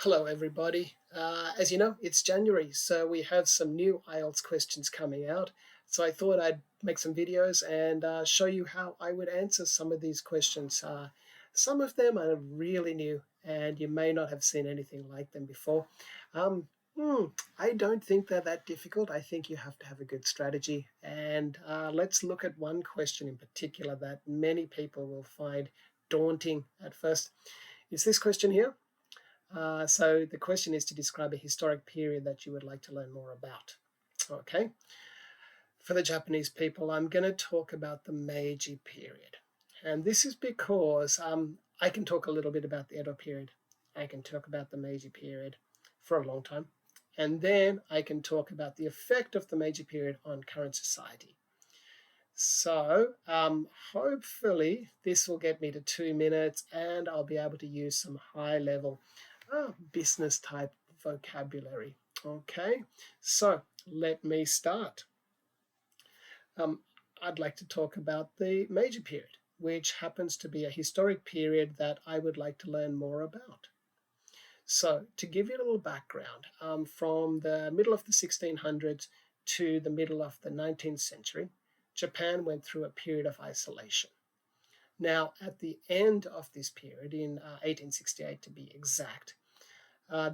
Hello, everybody. As you know, it's January, so we have some new IELTS questions coming out. So I thought I'd make some videos and show you how I would answer some of these questions. Some of them are really new, and you may not have seen anything like them before. Um, hmm, I don't think they're that difficult. I think you have to have a good strategy. And let's look at one question in particular that many people will find daunting at first. It's this question here. So the question is to describe a historic period that you would like to learn more about. Okay. For the Japanese people, I'm going to talk about the Meiji period. And this is because I can talk a little bit about the Edo period. I can talk about the Meiji period for a long time. And then I can talk about the effect of the Meiji period on current society. So hopefully this will get me to 2 minutes and I'll be able to use some high level business type vocabulary. Okay, so let me start. I'd like to talk about the Meiji period, which happens to be a historic period that I would like to learn more about. So to give you a little background, from the middle of the 1600s to the middle of the 19th century, Japan went through a period of isolation. Now, at the end of this period, in 1868 to be exact,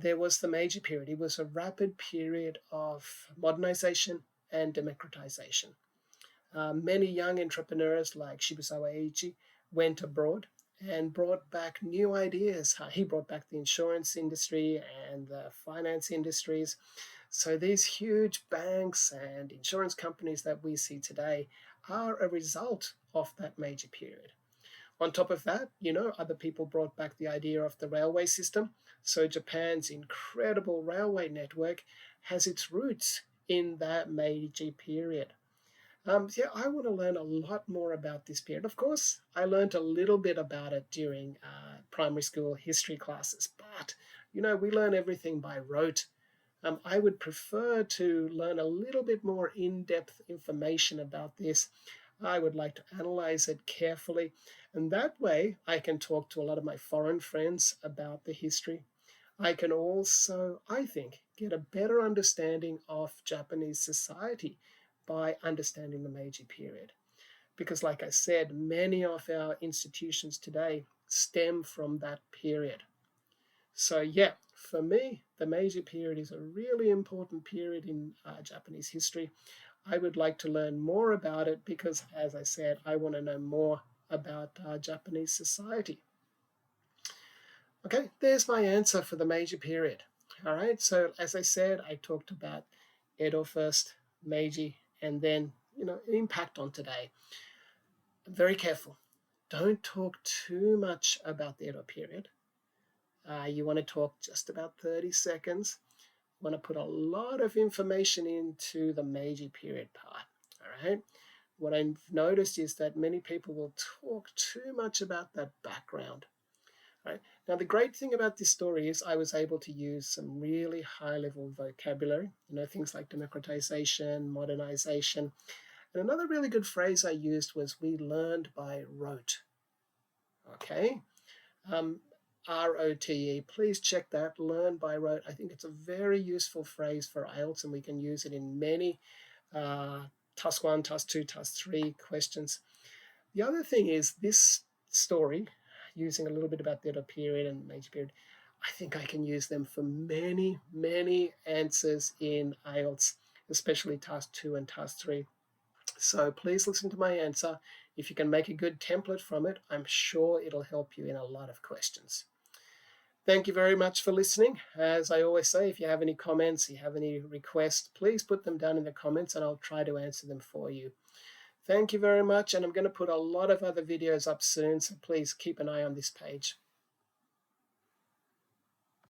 there was the Meiji period. It was a rapid period of modernization and democratization. Many young entrepreneurs like Shibusawa Eiichi went abroad and brought back new ideas. He brought back the insurance industry and the finance industries. So these huge banks and insurance companies that we see today are a result of that Meiji period. On top of that, other people brought back the idea of the railway system. So Japan's incredible railway network has its roots in that Meiji period. Yeah, I want to learn a lot more about this period. Of course, I learned a little bit about it during primary school history classes, but we learn everything by rote. I would prefer to learn a little bit more in-depth information about this. I would like to analyze it carefully, and that way I can talk to a lot of my foreign friends about the history. I can also, I think, get a better understanding of Japanese society by understanding the Meiji period. Because like I said, many of our institutions today stem from that period. So yeah, for me, the Meiji period is a really important period in Japanese history. I would like to learn more about it because, as I said, I want to know more about Japanese society. Okay, there's my answer for the Meiji period. All right, so as I said, I talked about Edo first, Meiji, and then, impact on today. Very careful. Don't talk too much about the Edo period. You want to talk just about 30 seconds. You want to put a lot of information into the Meiji period part. All right. What I've noticed is that many people will talk too much about that background. Right. Now, the great thing about this story is I was able to use some really high-level vocabulary, things like democratization, modernization. And another really good phrase I used was we learned by rote. Okay. ROTE. Please check that, learn by rote. I think it's a very useful phrase for IELTS, and we can use it in many task 1, task 2, task 3 questions. The other thing is this story, using a little bit about the Edo period and Meiji period, I think I can use them for many, many answers in IELTS, especially task 2 and task 3. So please listen to my answer. If you can make a good template from it, I'm sure it'll help you in a lot of questions. Thank you very much for listening. As I always say, if you have any comments, you have any requests, please put them down in the comments and I'll try to answer them for you. Thank you very much, and I'm going to put a lot of other videos up soon, so please keep an eye on this page.